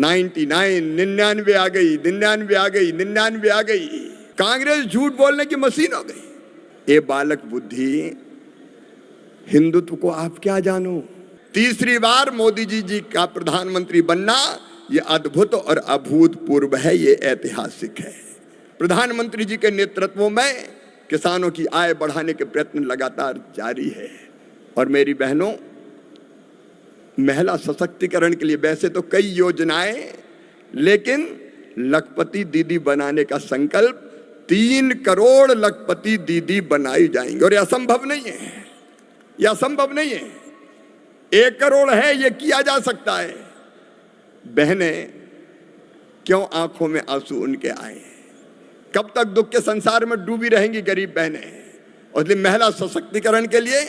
99, 99 आ गई, 99 आ गई, 99 आ गई। कांग्रेस झूठ बोलने की मशीन हो गई। ये बालक बुद्धि, हिंदुत्व को आप क्या जानो। तीसरी बार मोदी जी का प्रधानमंत्री बनना ये अद्भुत और अभूतपूर्व है, ये ऐतिहासिक है। प्रधानमंत्री जी के नेतृत्व में किसानों की आय बढ़ाने के प्रयत्न लगातार जारी है। और मेरी बहनों, महिला सशक्तिकरण के लिए वैसे तो कई योजनाएं, लेकिन लखपति दीदी बनाने का संकल्प 3 करोड़ लखपति दीदी बनाई जाएंगे। और यह असंभव नहीं है, यह असंभव नहीं है। 1 करोड़ है, यह किया जा सकता है। बहनें, क्यों आंखों में आंसू उनके आए? कब तक दुख के संसार में डूबी रहेंगी गरीब बहनें? और इसलिए महिला सशक्तिकरण के लिए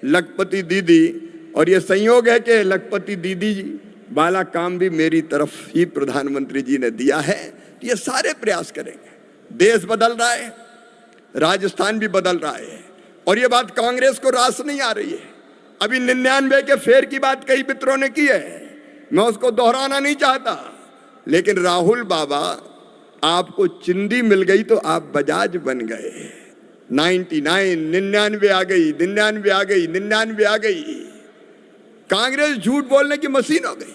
लखपति दीदी, और ये संयोग है कि लखपति दीदी वाला काम भी मेरी तरफ ही प्रधानमंत्री जी ने दिया है। ये सारे प्रयास करेंगे। देश बदल रहा है, राजस्थान भी बदल रहा है, और ये बात कांग्रेस को रास नहीं आ रही है। अभी 99 के फेर की बात कई मित्रों ने की है, मैं उसको दोहराना नहीं चाहता। लेकिन राहुल बाबा, आपको चिंदी मिल गई तो आप बजाज बन गए। 99, 99 आ गई, 99 आ गई, 99 आ गई। कांग्रेस झूठ बोलने की मशीन हो गई।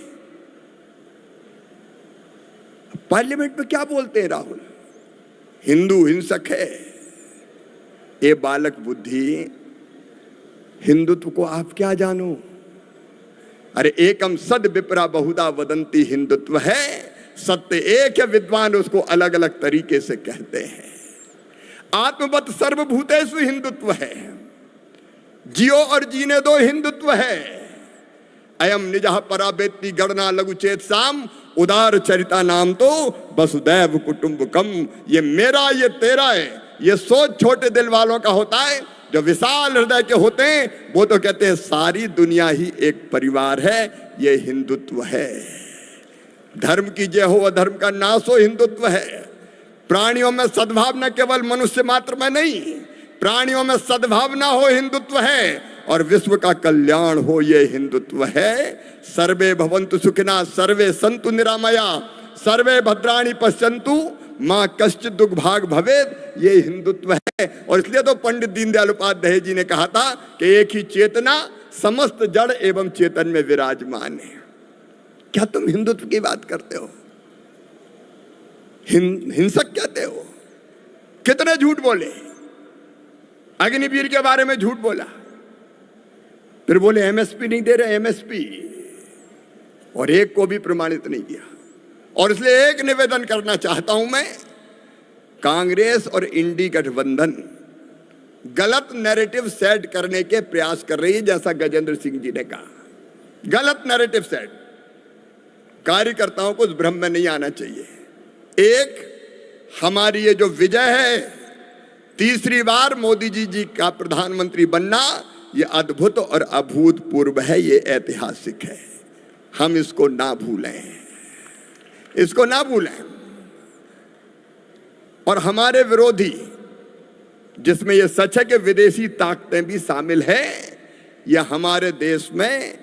पार्लियामेंट में क्या बोलते हैं राहुल? हिंदू हिंसक है। ये बालक बुद्धि, हिंदुत्व को आप क्या जानो। अरे एकम सद विप्रा बहुधा वदंती हिंदुत्व है। सत्य एक है, विद्वान उसको अलग अलग तरीके से कहते हैं। आत्मवत सर्वभूतेषु हिंदुत्व है। जियो और जीने दो हिंदुत्व है। अयम निजः परावेत्ति गणना लघु चेत साम उदार चरिता नाम तो वसुदैव कुटुंबकम। ये मेरा, ये तेरा है। ये सोच छोटे दिल वालों का होता है। जो विशाल हृदय के होते हैं वो तो कहते हैं सारी दुनिया ही एक परिवार है। ये हिंदुत्व है। धर्म की जय हो, अधर्म का नाश हो, हिंदुत्व है। प्राणियों में सद्भावना केवल मनुष्य मात्र में नहीं, प्राणियों में सद्भावना हो, हिंदुत्व है। और विश्व का कल्याण हो, ये हिंदुत्व है। सर्वे भवन्तु सुखिनः, सर्वे सन्तु निरामया, सर्वे भद्राणि पश्यन्तु मां कश्चित् दुर्भाग भवेत्। ये हिंदुत्व है। और इसलिए तो पंडित दीनदयाल उपाध्याय जी ने कहा था कि एक ही चेतना समस्त जड़ एवं चेतन में विराजमान है। क्या तुम हिंदुत्व की बात करते हो? हिंसक कहते हो। कितने झूठ बोले। अग्निवीर के बारे में झूठ बोला, फिर बोले एमएसपी नहीं दे रहे, एमएसपी, और एक को भी प्रमाणित नहीं किया। और इसलिए एक निवेदन करना चाहता हूं मैं, कांग्रेस और इंडी गठबंधन गलत नैरेटिव सेट करने के प्रयास कर रही है, जैसा गजेंद्र सिंह जी ने कहा। गलत नैरेटिव सेट, कार्यकर्ताओं को उस भ्रम में नहीं आना चाहिए। एक, हमारी ये जो विजय है, तीसरी बार मोदी जी का प्रधानमंत्री बनना, ये अद्भुत और अभूतपूर्व है, ये ऐतिहासिक है। हम इसको ना भूलें, इसको ना भूलें। और हमारे विरोधी, जिसमें यह सच है कि विदेशी ताकतें भी शामिल है, यह हमारे देश में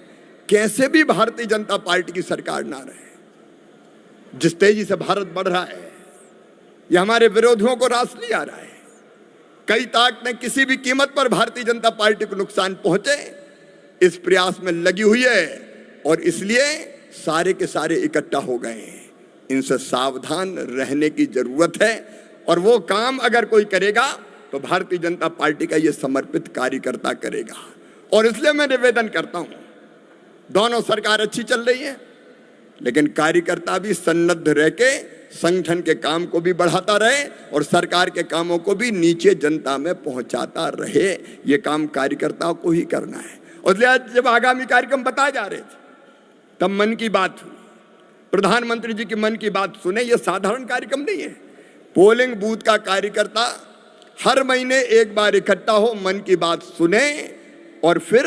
कैसे भी भारतीय जनता पार्टी की सरकार ना रहे। जिस तेजी से भारत बढ़ रहा है, यह हमारे विरोधियों को रास नहीं आ रहा है। कई ताकतें किसी भी कीमत पर भारतीय जनता पार्टी को नुकसान पहुंचे, इस प्रयास में लगी हुई है। और इसलिए सारे के सारे इकट्ठा हो गए हैं। इनसे सावधान रहने की जरूरत है। और वो काम अगर कोई करेगा तो भारतीय जनता पार्टी का ये समर्पित कार्यकर्ता करेगा। और इसलिए मैं निवेदन करता हूं, दोनों सरकार अच्छी चल रही है, लेकिन कार्यकर्ता भी सन्नद्ध रह के संगठन के काम को भी बढ़ाता रहे और सरकार के कामों को भी नीचे जनता में पहुंचाता रहे। ये काम कार्यकर्ताओं को ही करना है। और जब आगामी कार्यक्रम बताए जा रहे थे, तब मन की बात हुई, प्रधानमंत्री जी की मन की बात सुने। ये साधारण कार्यक्रम नहीं है। पोलिंग बूथ का कार्यकर्ता हर महीने एक बार इकट्ठा हो, मन की बात सुने, और फिर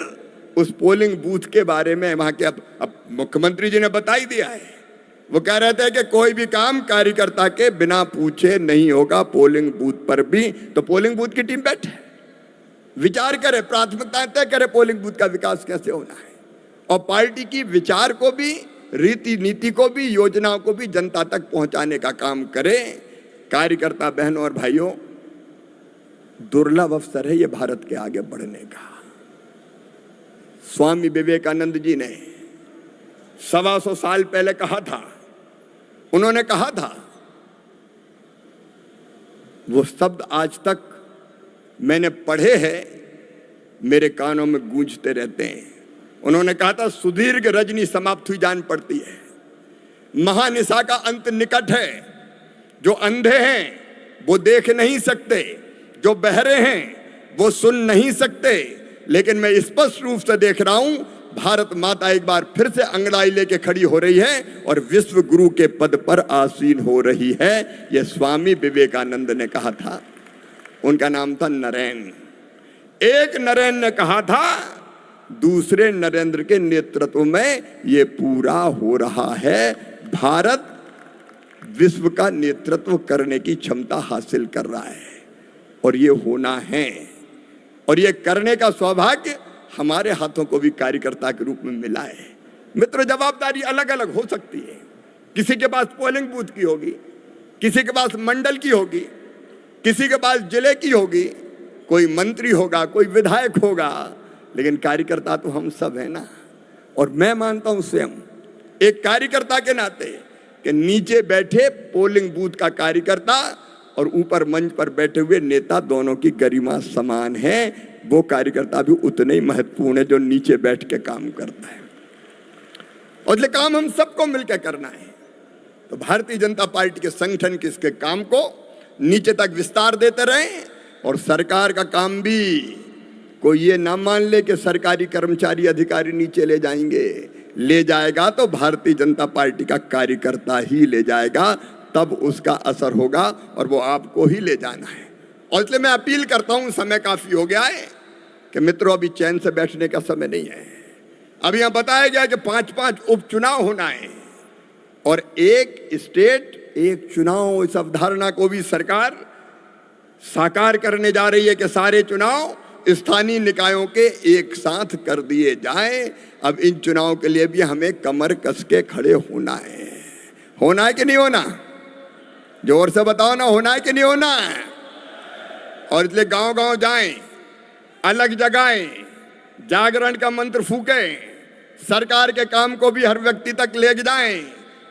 उस पोलिंग बूथ के बारे में वहां के अब मुख्यमंत्री जी ने बता ही दिया है। वो कह रहे थे कि कोई भी काम कार्यकर्ता के बिना पूछे नहीं होगा पोलिंग बूथ पर भी। तो पोलिंग बूथ की टीम बैठे, विचार करे, प्राथमिकताएं तय करे, पोलिंग बूथ का विकास कैसे होना है। और पार्टी की विचार को भी रीति नीति को भी, योजनाओं को भी जनता तक पहुंचाने का काम करें। कार्यकर्ता बहनों और भाइयों, दुर्लभ अवसर है ये भारत के आगे बढ़ने का। स्वामी विवेकानंद जी ने 125 साल पहले कहा था, उन्होंने कहा था, वो शब्द आज तक मैंने पढ़े हैं, मेरे कानों में गूंजते रहते हैं। उन्होंने कहा था, सुदीर्घ रजनी समाप्त हुई जान पड़ती है, महानिशा का अंत निकट है। जो अंधे हैं वो देख नहीं सकते, जो बहरे हैं वो सुन नहीं सकते, लेकिन मैं स्पष्ट रूप से देख रहा हूं, भारत माता एक बार फिर से अंगड़ाई लेके खड़ी हो रही है और विश्व गुरु के पद पर आसीन हो रही है। यह स्वामी विवेकानंद ने कहा था। उनका नाम था नरेन। एक नरेन ने कहा था, दूसरे नरेंद्र के नेतृत्व में यह पूरा हो रहा है। भारत विश्व का नेतृत्व करने की क्षमता हासिल कर रहा है और ये होना है, और ये करने का सौभाग्य हमारे हाथों को भी कार्यकर्ता के रूप में मिला है। मित्रों, जवाबदारी अलग अलग हो सकती है। किसी के पास पोलिंग बूथ की होगी, किसी के पास मंडल की होगी, किसी के पास जिले की होगी, कोई मंत्री होगा, कोई विधायक होगा, लेकिन कार्यकर्ता तो हम सब है ना। और मैं मानता हूं स्वयं एक कार्यकर्ता के नाते कि नीचे बैठे पोलिंग बूथ का कार्यकर्ता और ऊपर मंच पर बैठे हुए नेता दोनों की गरिमा समान है। वो कार्यकर्ता भी उतने ही महत्वपूर्ण है जो नीचे बैठ के काम करता है, और ये काम हम सबको मिलकर करना है। तो भारतीय जनता पार्टी के संगठन के इसके काम को नीचे तक विस्तार देते रहें, और सरकार का काम भी कोई ये ना मान ले कि सरकारी कर्मचारी अधिकारी नीचे ले जाएंगे। ले जाएगा तो भारतीय जनता पार्टी का कार्यकर्ता ही ले जाएगा, तब उसका असर होगा, और वो आपको ही ले जाना है। और इसलिए मैं अपील करता हूं, समय काफी हो गया है कि मित्रों अभी चैन से बैठने का समय नहीं है। अभी यहां बताया गया कि 5-5 उपचुनाव होना है और एक स्टेट एक चुनाव, इस अवधारणा को भी सरकार साकार करने जा रही है कि सारे चुनाव स्थानीय निकायों के एक साथ कर दिए जाएं। अब इन चुनाव के लिए भी हमें कमर कस के खड़े होना है। होना है कि नहीं होना? जोर से बताओ ना, होना है कि नहीं होना है? और इसलिए गांव गांव जाएं, अलग जगाएं, जागरण का मंत्र फूकें, सरकार के काम को भी हर व्यक्ति तक ले जाएं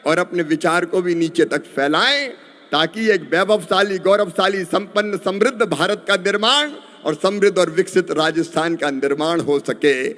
और अपने विचार को भी नीचे तक फैलाएं, ताकि एक वैभवशाली, गौरवशाली, संपन्न, समृद्ध भारत का निर्माण और समृद्ध और विकसित राजस्थान का निर्माण हो सके।